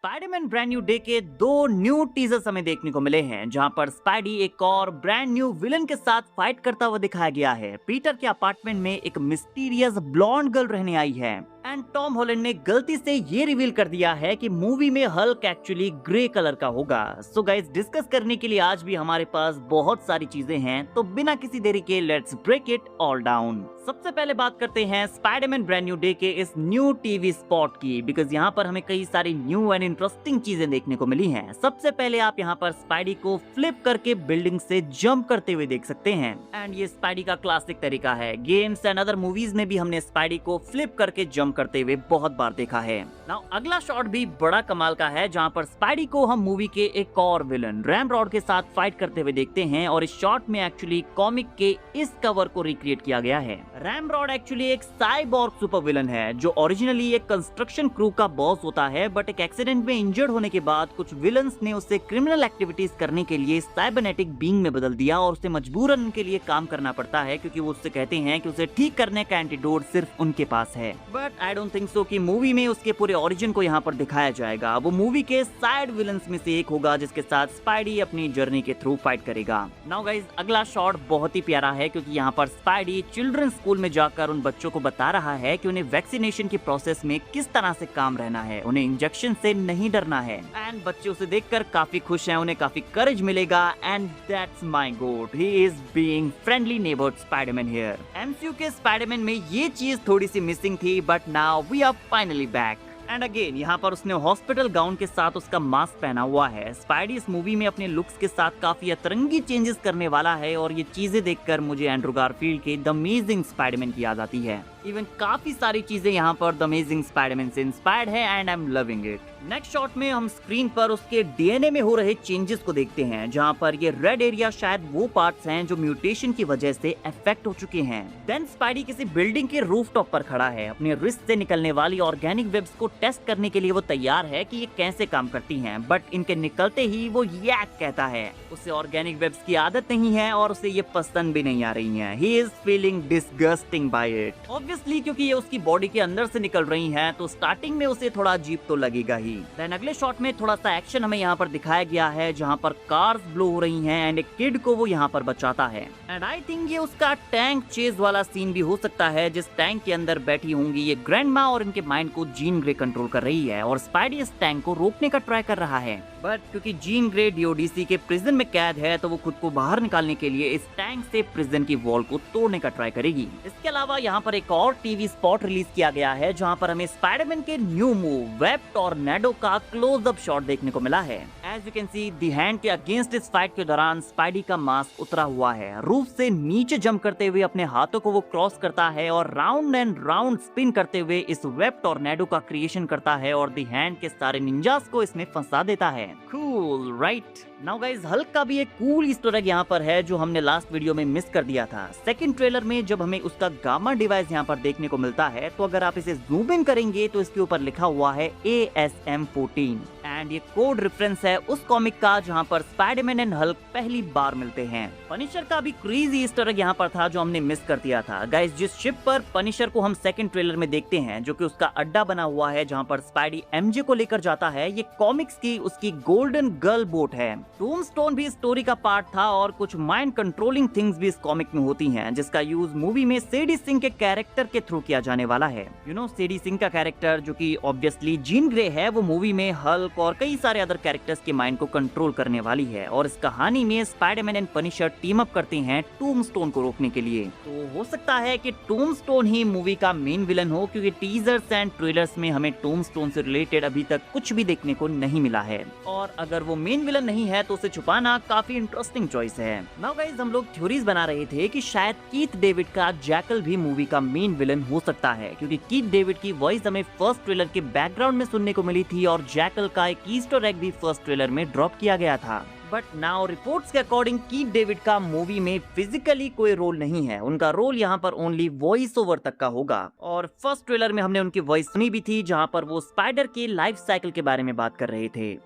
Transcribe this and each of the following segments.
Spiderman brand new day के दो new teasers हमें देखने को मिले हैं, जहां पर स्पाइडी एक और ब्रांड न्यू विलन के साथ फाइट करता हुआ दिखाया गया है। पीटर के अपार्टमेंट में एक मिस्टीरियस ब्लॉन्ड गर्ल रहने आई है एंड टॉम हॉलैंड ने गलती से ये रिवील कर दिया है कि मूवी में हल्क एक्चुअली ग्रे कलर का होगा। सो गाइस, डिस्कस करने के लिए आज भी हमारे पास बहुत सारी चीजें हैं, तो बिना किसी देरी के let's break it all down. सबसे पहले बात करते हैं स्पाइडरमैन ब्रांड न्यू डे के इस न्यू टीवी स्पॉट की, बिकॉज यहाँ पर हमें कई सारी न्यू एंड इंटरेस्टिंग चीजें देखने को मिली हैं। सबसे पहले आप यहाँ पर स्पाइडी को फ्लिप करके बिल्डिंग से जंप करते हुए देख सकते हैं एंड ये स्पाइडी का क्लासिक तरीका है। गेम्स एंड अदर मूवीज में भी हमने स्पाइडी को फ्लिप करके जंप करते हुए बहुत बार देखा है। नाउ अगला शॉट भी बड़ा कमाल का है, जहाँ पर स्पाइडी को हम मूवी के एक और विलन रैमरॉड के साथ फाइट करते हुए देखते हैं और इस शॉट में एक्चुअली कॉमिक के इस कवर को रिक्रिएट किया गया है। रैमरॉड एक्चुअली एक साइबॉर्ग सुपर विलन है जो ओरिजिनली एक कंस्ट्रक्शन क्रू का बॉस होता है, बट एक एक्सीडेंट में इंजर्ड होने के बाद कुछ विलन्स ने उसे क्रिमिनल एक्टिविटीज करने के लिए साइबरनेटिक बीइंग में बदल दिया और उसे मजबूरन उनके लिए काम करना पड़ता है, क्योंकि वो उससे कहते हैं कि उसे ठीक करने का एंटीडोट सिर्फ उनके पास है। But I don't think so कि मूवी में उसके पूरे ओरिजिन को यहाँ पर दिखाया जाएगा। वो मूवी के साइड विलन्स में से एक होगा जिसके साथ स्पाइडी अपनी जर्नी के थ्रू फाइट करेगा। नाउ गाइस, अगला शॉट बहुत ही प्यारा है, क्योंकि यहाँ पर स्पाइडी चिल्ड्रन स्कूल में जाकर उन बच्चों को बता रहा है कि उन्हें वैक्सीनेशन की प्रोसेस में किस तरह से काम रहना है, उन्हें इंजेक्शन से नहीं डरना है एंड बच्चे उसे देखकर काफी खुश हैं, उन्हें काफी करेज मिलेगा and that's my God, he is being friendly neighbourhood Spiderman here. MCU के स्पाइडरमैन में ये चीज थोड़ी सी मिसिंग थी, but now we are finally back. And again यहाँ पर उसने हॉस्पिटल गाउन के साथ उसका मास्क पहना हुआ है। स्पाइडी इस मूवी में अपने लुक्स के साथ काफी अतरंगी चेंजेस करने वाला है और ये चीजें देखकर मुझे एंड्रू गारफील्ड के द अमेजिंग स्पाइडरमैन की याद आती है। इवन काफी सारी चीजें यहाँ पर द अमेजिंग स्पाइडरमैन से इंस्पायर्ड है and I am loving it. Next shot में हम स्क्रीन पर उसके डीएनए में हो रहे चेंजेस को देखते हैं, जहाँ पर ये रेड एरिया शायद वो पार्ट्स हैं जो म्यूटेशन की वजह से अफेक्ट हो चुके हैं। देन स्पाइडी किसी बिल्डिंग के रूफटॉप पर खड़ा है, अपने रिस्ट से निकलने वाली ऑर्गेनिक वेब्स को टेस्ट करने के लिए वो तैयार है कि ये कैसे काम करती हैं, बट इनके निकलते ही वो यैक कहता है। उसे ऑर्गेनिक वेब्स की आदत नहीं है और उसे ये पसंद भी नहीं आ रही है। He is feeling disgusting by it. Obviously क्योंकि ये उसकी बॉडी के अंदर से निकल रही हैं, तो स्टार्टिंग में उसे थोड़ा अजीब तो लगेगा ही। देन अगले शॉट में थोड़ा सा एक्शन हमें यहाँ पर दिखाया गया है, जहाँ पर कार्स ब्लो हो रही हैं एंड एक किड को वो यहाँ पर बचाता है। एंड आई थिंक ये उसका टैंक चेज वाला सीन भी हो सकता है, जिस टैंक के अंदर बैठी होंगी ये ग्रैंडमा और इनके माइंड को जीन ग्रे कंट्रोल कर रही है और स्पाइडी इस टैंक को रोकने का ट्राई कर रहा है। बट क्योंकि जीन ग्रे डीओडीसी के प्रिजन में कैद है, तो वो खुद को बाहर निकालने के लिए इस टैंक से प्रिजन की वॉल को तोड़ने का ट्राई करेगी। इसके अलावा यहाँ पर एक और टीवी स्पॉट रिलीज किया गया है, जहाँ पर हमें स्पाइडरमैन के न्यू मूव वेब टॉर्नेडो का क्लोज अप शॉट देखने को मिला है। As you can see, the hand के अगेंस्ट इस फाइट के दौरान स्पाइडी का मास्क उतरा हुआ है। रूफ से नीचे जंप करते हुए अपने हाथों को वो क्रॉस करता है और राउंड एंड राउंड स्पिन करते हुए इस वेब टॉर्नेडो का क्रिएशन करता है और दी हैंड के सारे निंजास को इसमें फंसा देता है। Cool right? Now guys, Hulk का भी एक कूल ईस्टर एग यहाँ पर है जो हमने लास्ट वीडियो में मिस कर दिया था। सेकंड ट्रेलर में जब हमें उसका गामा डिवाइस यहाँ पर देखने को मिलता है, तो अगर आप इसे जूम इन करेंगे तो इसके ऊपर लिखा हुआ है ASM-14 एंड ये कोड रेफरेंस है उस कॉमिक का जहाँ पर स्पाइडरमैन एंड हल्क पहली बार मिलते हैं। पनिशर का भी क्रेजी ईस्टर एग यहाँ पर था जो हमने मिस कर दिया था। गाइस, जिस शिप पर पनिशर को हम सेकंड ट्रेलर में देखते हैं, जो कि उसका अड्डा बना हुआ है जहाँ पर स्पाइडी एमजे को लेकर जाता है, ये कॉमिक्स की उसकी गोल्डन गर्ल बोट है। टूमस्टोन भी स्टोरी का पार्ट था और कुछ माइंड कंट्रोलिंग थिंग्स भी इस कॉमिक में होती हैं, जिसका यूज मूवी में सेडी सिंह के कैरेक्टर के थ्रू किया जाने वाला है। यू नो, सेडी सिंह का कैरेक्टर जो कि ऑब्वियसली जीन ग्रे है, वो मूवी में हल्क और कई सारे अदर कैरेक्टर्स के माइंड को कंट्रोल करने वाली है और इस कहानी में Spiderman and Punisher team up करते हैं टूमस्टोन को रोकने के लिए। तो हो सकता है कि टूमस्टोन ही मूवी का मेन विलन हो, क्योंकि टीजर्स एंड ट्रेलर्स में हमें टूमस्टोन से रिलेटेड अभी तक कुछ भी देखने को नहीं मिला है और अगर वो मेन विलन नहीं है तो उसे छुपाना काफी इंटरेस्टिंग चॉइस है। नाउ गाइस, हम लोग थ्योरीज बना रहे थे कि शायद कीथ डेविड का जैकल भी मूवी का मेन विलन हो सकता है, क्योंकि कीथ डेविड की वॉइस हमें फर्स्ट ट्रेलर के बैकग्राउंड में सुनने को मिली थी और जैकल का एक ईस्टर एग भी फर्स्ट ट्रेलर में ड्रॉप किया गया था। बट नाउ रिपोर्ट्स के अकॉर्डिंग कीथ डेविड का मूवी में फिजिकली कोई रोल नहीं है। उनका रोल यहाँ पर ओनली वॉइस ओवर तक का होगा और फर्स्ट ट्रेलर में हमने उनकी वॉइस सुनी भी थी, जहाँ पर वो स्पाइडर के लाइफ साइकिल के बारे में बात कर रहे थे।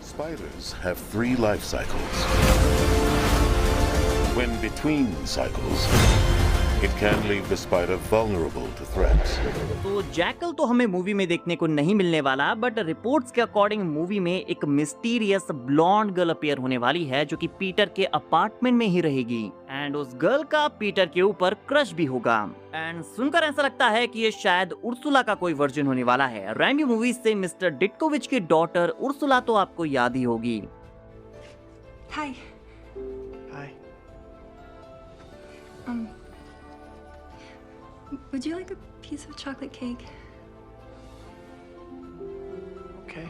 Spiders have 3 life cycles. When between cycles, It can leave the spider vulnerable to threats. तो जैकल तो हमें मूवी में देखने को नहीं मिलने वाला, बट रिपोर्ट्स के अकॉर्डिंग मूवी में एक मिस्टीरियस ब्लॉन्ड गर्ल अपीयर होने वाली है जो कि पीटर के अपार्टमेंट में ही रहेगी एंड उस गर्ल का पीटर के ऊपर क्रश भी होगा। एंड सुनकर ऐसा लगता है कि ये शायद उर्सुला का कोई वर्जन होने वाला है। रैमी मूवीज से मिस्टर डिटकोविच की डॉटर उर्सुला तो आपको याद ही होगी। Hi. Hi. Would you like a piece of chocolate cake? Okay.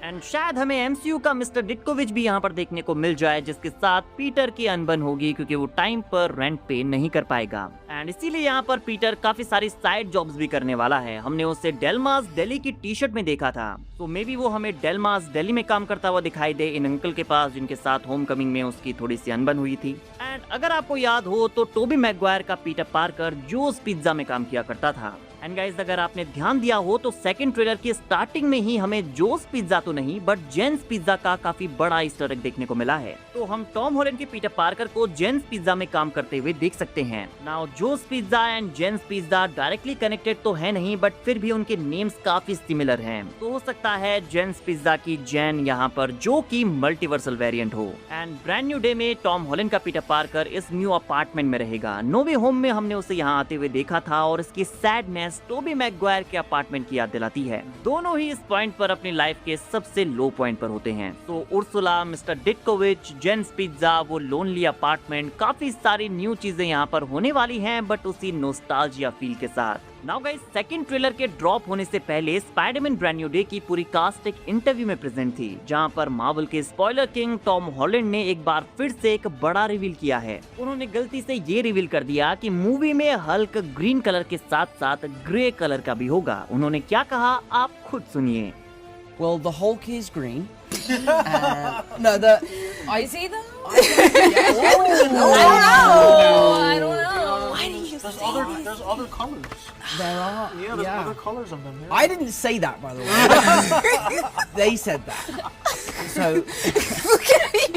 And शायद हमें एमसीयू का मिस्टर डिटकोविच भी यहाँ पर देखने को मिल जाए, जिसके साथ पीटर की अनबन होगी क्योंकि वो टाइम पर रेंट पे नहीं कर पाएगा। एंड इसीलिए यहाँ पर पीटर काफी सारी साइड जॉब्स भी करने वाला है। हमने उसे डेलमास दिल्ली की टी शर्ट में देखा था, तो मे बी वो हमें डेलमास दिल्ली में काम करता हुआ दिखाई दे इन अंकल के पास, जिनके साथ होम कमिंग में उसकी थोड़ी सी अनबन हुई थी। एंड अगर आपको याद हो तो टोबी मैगवायर का पीटर पार्कर जोस पिज्जा में काम किया करता था। एंड गाइस, अगर आपने ध्यान दिया हो तो सेकंड ट्रेलर की स्टार्टिंग में ही हमें जोस पिज्जा तो नहीं बट जेन्स पिज्जा का काफी बड़ा ईस्टर एग देखने को मिला है। तो हम टॉम हॉलैंड के पीटर पार्कर को जेन्स पिज्जा में काम करते हुए देख सकते हैं। Now Joe's pizza and Jen's pizza directly connected तो है नहीं, बट फिर भी उनके नेम्स काफी सिमिलर हैं। तो हो सकता है जेन्स पिज्जा की जेन यहाँ पर जो की मल्टीवर्सल वेरिएंट हो। एंड ब्रांड न्यू डे में टॉम हॉलैंड का पीटर पार्कर इस न्यू अपार्टमेंट में रहेगा। नो वे होम में हमने उसे यहाँ आते हुए देखा था और इसकी सैडनेस टोबी मैगवायर के अपार्टमेंट की याद दिलाती है। दोनों ही इस पॉइंट पर अपनी लाइफ के सबसे लो पॉइंट पर होते हैं। तो उर्सुला, मिस्टर डिटकोविच, जेन्स पिज्जा, वो लोनली अपार्टमेंट, काफी सारी न्यू चीजें यहाँ पर होने वाली हैं, बट उसी नोस्टाल्जिया फील के साथ। नाउ गाइस, सेकंड ट्रेलर के ड्रॉप होने से पहले स्पाइडरमैन ब्रांड न्यू डे की पूरी कास्ट एक इंटरव्यू में प्रेजेंट थी, जहां पर मार्वल के स्पॉइलर किंग टॉम हॉलैंड ने एक बार फिर से एक बड़ा रिवील किया है। उन्होंने गलती से ये रिवील कर दिया कि मूवी में हल्क ग्रीन कलर के साथ साथ ग्रे कलर का भी होगा। उन्होंने क्या कहा, आप खुद सुनिए। Well, the Hulk is green. No, the Is he though? Oh, I don't know. Why do you There's say other this? there's other colors. there are. Yeah, there's other colors of them. Yeah. I didn't say that, by the way. They said that. So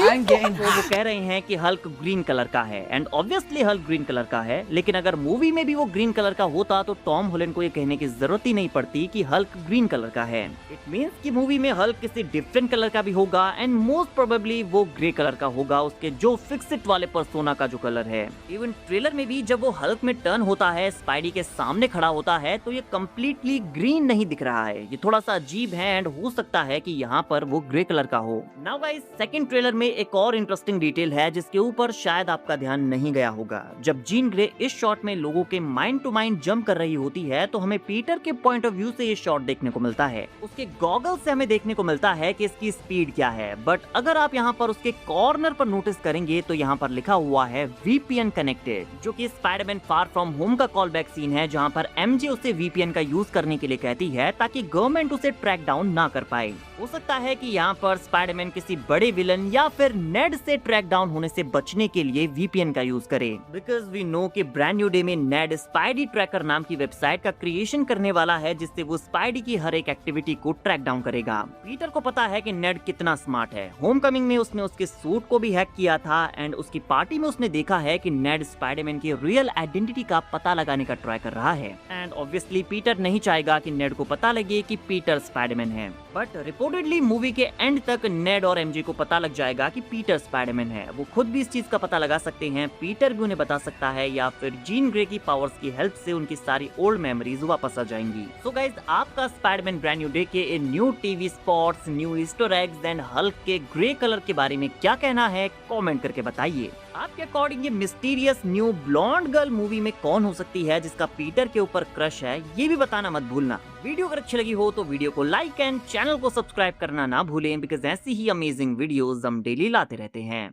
I'm getting तो वो कह रहे हैं कि Hulk green colour का है and obviously Hulk green colour का है, लेकिन अगर मूवी में भी वो ग्रीन कलर का होता तो टॉम हॉलैंड को ये कहने की जरूरत ही नहीं पड़ती कि हल्क ग्रीन कलर का है। इट मींस कि मूवी में हल्क किसी डिफरेंट कलर का भी होगा एंड मोस्ट प्रोबेबली वो ग्रे कलर का होगा, उसके जो फिक्सिट वाले पर्सोना का जो कलर है। इवन ट्रेलर में भी जब वो हल्क में टर्न होता है, स्पाइडी के सामने खड़ा होता है, तो ये कम्प्लीटली ग्रीन नहीं दिख रहा है। ये थोड़ा सा अजीब है एंड हो सकता है कि यहाँ पर वो ग्रे कलर का हो। नाउ गाइस, सेकंड ट्रेलर में एक और इंटरेस्टिंग डिटेल है जिसके ऊपर शायद आपका ध्यान नहीं गया होगा। जब जीन ग्रे इस शॉट में लोगों के माइंड टू माइंड जंप कर रही होती है, तो हमें पीटर के पॉइंट ऑफ व्यू से ये शॉट देखने को मिलता है। उसके गॉगल से हमें देखने को मिलता है कि इसकी स्पीड क्या है, बट अगर आप यहाँ पर उसके कॉर्नर पर नोटिस करेंगे तो यहाँ पर लिखा हुआ है VPN कनेक्टेड, जो कि स्पाइडरमैन फार फ्रॉम होम का कॉल बैक सीन है, जहाँ पर MJ उसे VPN का यूज करने के लिए कहती है ताकि गवर्नमेंट उसे ट्रैक डाउन ना कर पाए। हो सकता है कि यहाँ पर स्पाइडरमैन किसी बड़े विलन या फिर नेड से ट्रैक डाउन होने से बचने के लिए VPN का यूज करे, बिकॉज वी नो कि ब्रांड न्यू डे में नेड स्पाइडी ट्रैकर नाम की वेबसाइट का क्रिएशन करने वाला है, जिससे वो स्पाइडी की हर एक एक्टिविटी को ट्रैक डाउन करेगा। पीटर को पता है कि नेड कितना स्मार्ट है। होम कमिंग में उसने उसके सूट को भी हैक किया था एंड उसकी पार्टी में उसने देखा है कि नेड स्पाइडरमैन की रियल आइडेंटिटी का पता लगाने का ट्राई कर रहा है। एंड ऑब्वियसली पीटर नहीं चाहेगा कि नेड को पता लगे कि पीटर स्पाइडरमैन है, बट रिपोर्टेडली मूवी के एंड तक नेड और MJ को पता लग जाएगा कि पीटर स्पाइडरमैन है। वो खुद भी इस चीज का पता लगा सकते हैं, पीटर भी उन्हें बता सकता है, या फिर जीन ग्रे की पावर्स की हेल्प से उनकी सारी ओल्ड मेमोरीज वापस आ जाएंगी। सो गाइस, आपका स्पाइडरमैन ब्रांड न्यू डे के इन new TV spots, new Easter eggs and Hulk के ग्रे कलर के बारे में क्या कहना है, कमेंट करके बताइए। आपके अकॉर्डिंग ये mysterious new blonde girl movie में कौन हो सकती है जिसका पीटर के ऊपर क्रश है, ये भी बताना मत भूलना। वीडियो अगर अच्छी लगी हो तो वीडियो को लाइक एंड चैनल को सब्सक्राइब करना ना भूलें, बिकॉज ऐसी ही अमेजिंग वीडियोस हम डेली लाते रहते हैं।